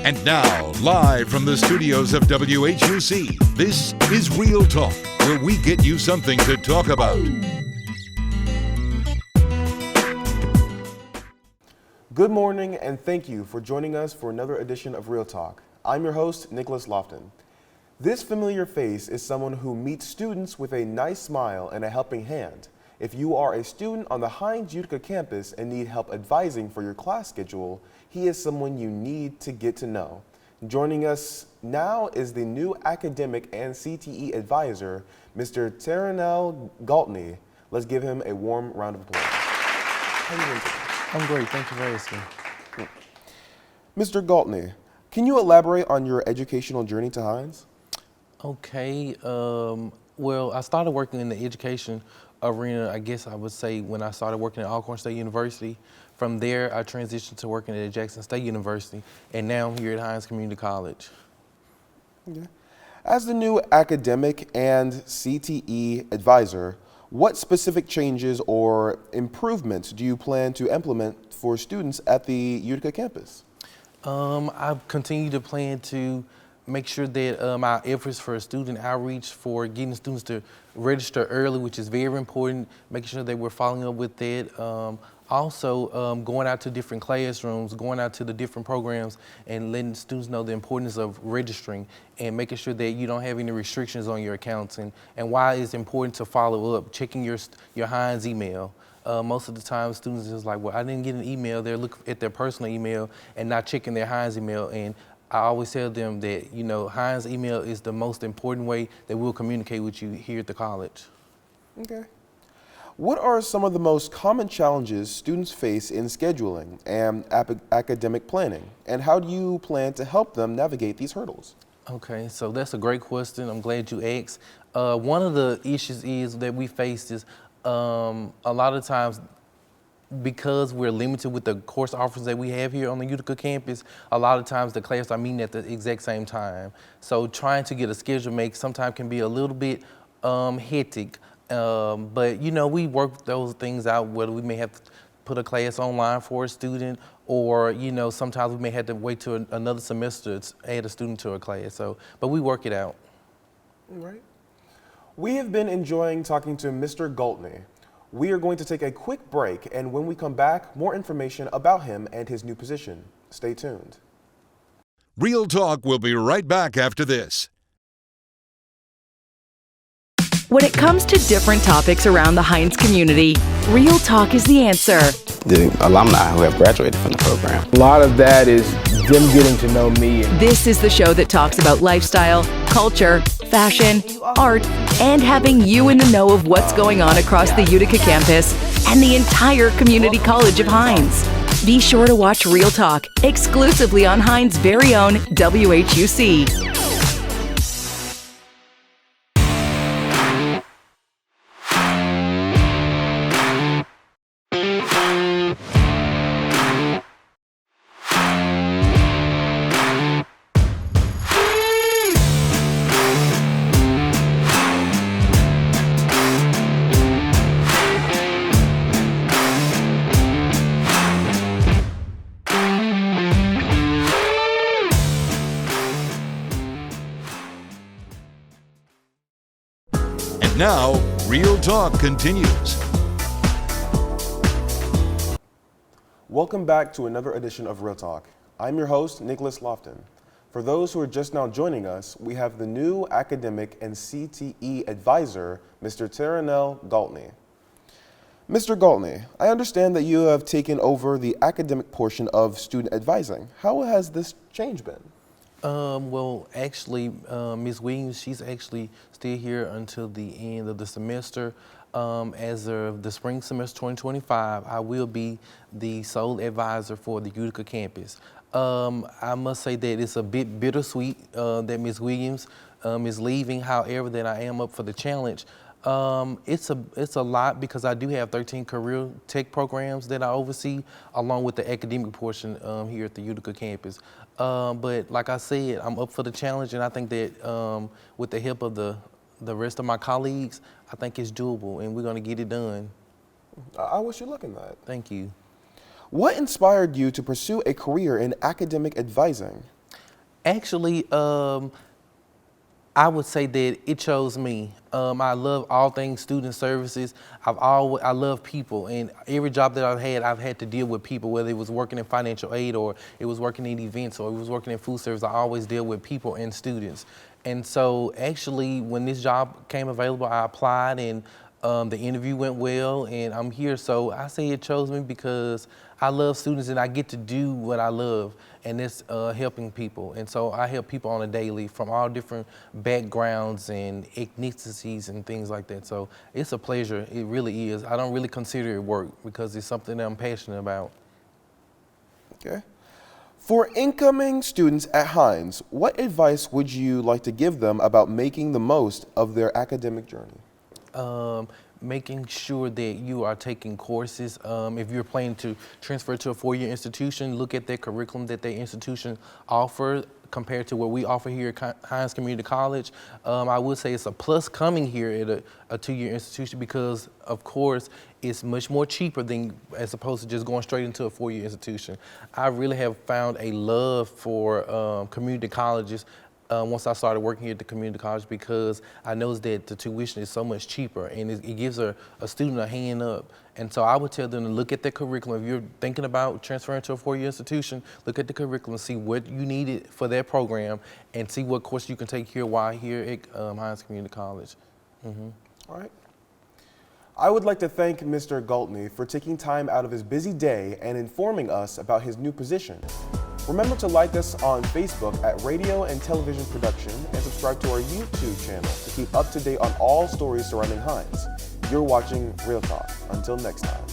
And now, live from the studios of WHUC, this is Real Talk, where we get you something to talk about. Good morning, and thank you for joining us for another edition of Real Talk. I'm your host, Nicholas Lofton. This familiar face is someone who meets students with a nice smile and a helping hand. If you are a student on the Hines Utica campus and need help advising for your class schedule, he is someone you need to get to know. Joining us now is the new Academic and CTE Advisor, Mr. Terrenell Galtney. Let's give him a warm round of applause. How are you doing today? I'm great, thank you for asking. Mr. Galtney, can you elaborate on your educational journey to Hines? Okay, well, I started working in the education arena, I guess I would say, when I started working at Alcorn State University. From there, I transitioned to working at Jackson State University, and now I'm here at Hines Community College. Okay. As the new Academic and CTE Advisor, what specific changes or improvements do you plan to implement for students at the Utica campus? I continue to plan to make sure that our efforts for student outreach, for getting students to register early, which is very important, making sure that we're following up with that. Also, going out to different classrooms, going out to the different programs and letting students know the importance of registering and making sure that you don't have any restrictions on your accounts, and why it's important to follow up, checking your Hines email. Most of the time, students are just like, well, I didn't get an email. They're looking at their personal email and not checking their Hines email. And I always tell them that, you know, Hines email is the most important way that we'll communicate with you here at the college. Okay. What are some of the most common challenges students face in scheduling and academic planning, and how do you plan to help them navigate these hurdles? Okay, so that's a great question. I'm glad you asked. One of the issues is that we face is a lot of times, because we're limited with the course offerings that we have here on the Utica campus, a lot of times the classes are meeting at the exact same time. So trying to get a schedule sometimes can be a little bit hectic. But you know, we work those things out, whether we may have to put a class online for a student, or you know, sometimes we may have to wait till another semester to add a student to a class. But we work it out. All right. We have been enjoying talking to Mr. Galtney. We are going to take a quick break, and when we come back, more information about him and his new position. Stay tuned. Real Talk will be right back after this. When it comes to different topics around the Hines community, Real Talk is the answer. The alumni who have graduated from the program. A lot of that is them getting to know me. This is the show that talks about lifestyle, culture, fashion, art, and having you in the know of what's going on across the Utica campus and the entire community college of Hines. Be sure to watch Real Talk exclusively on Hines' very own WHUC. Now, Real Talk continues. Welcome back to another edition of Real Talk. I'm your host, Nicholas Lofton. For those who are just now joining us, we have the new Academic and CTE Advisor, Mr. Terrenell Galtney. Mr. Galtney, I understand that you have taken over the academic portion of student advising. How has this change been? Well, actually, Ms. Williams, she's actually still here until the end of the semester. As of the spring semester 2025, I will be the sole advisor for the Utica campus. I must say that it's a bit bittersweet that Ms. Williams is leaving. However, that I am up for the challenge. It's a lot because I do have 13 career tech programs that I oversee, along with the academic portion here at the Utica campus. But like I said, I'm up for the challenge, and I think that with the help of the rest of my colleagues, I think it's doable, and we're going to get it done. I wish you luck in that. Thank you. What inspired you to pursue a career in academic advising? Actually, I would say that it chose me. I love all things student services. I love people, and every job that I've had to deal with people, whether it was working in financial aid or it was working in events or it was working in food service. I always deal with people and students. And so actually, when this job came available, I applied, and the interview went well, and I'm here. So I say it chose me because I love students and I get to do what I love, and it's helping people. And so I help people on a daily from all different backgrounds and ethnicities and things like that. So it's a pleasure, it really is. I don't really consider it work because it's something that I'm passionate about. Okay. For incoming students at Hines, what advice would you like to give them about making the most of their academic journey? Making sure that you are taking courses. If you're planning to transfer to a four-year institution, look at the curriculum that the institution offers compared to what we offer here at Hines Community College. I would say it's a plus coming here at a two-year institution because, of course, it's much more cheaper than as opposed to just going straight into a four-year institution. I really have found a love for community colleges once I started working here at the community college because I noticed that the tuition is so much cheaper and it gives a student a hand up. And so I would tell them to look at the curriculum. If you're thinking about transferring to a four-year institution, look at the curriculum, see what you needed for that program, and see what course you can take here while here at Hines Community College. Mm-hmm. All right. I would like to thank Mr. Galtney for taking time out of his busy day and informing us about his new position. Remember to like us on Facebook at Radio and Television Production and subscribe to our YouTube channel to keep up to date on all stories surrounding Hines. You're watching Real Talk. Until next time.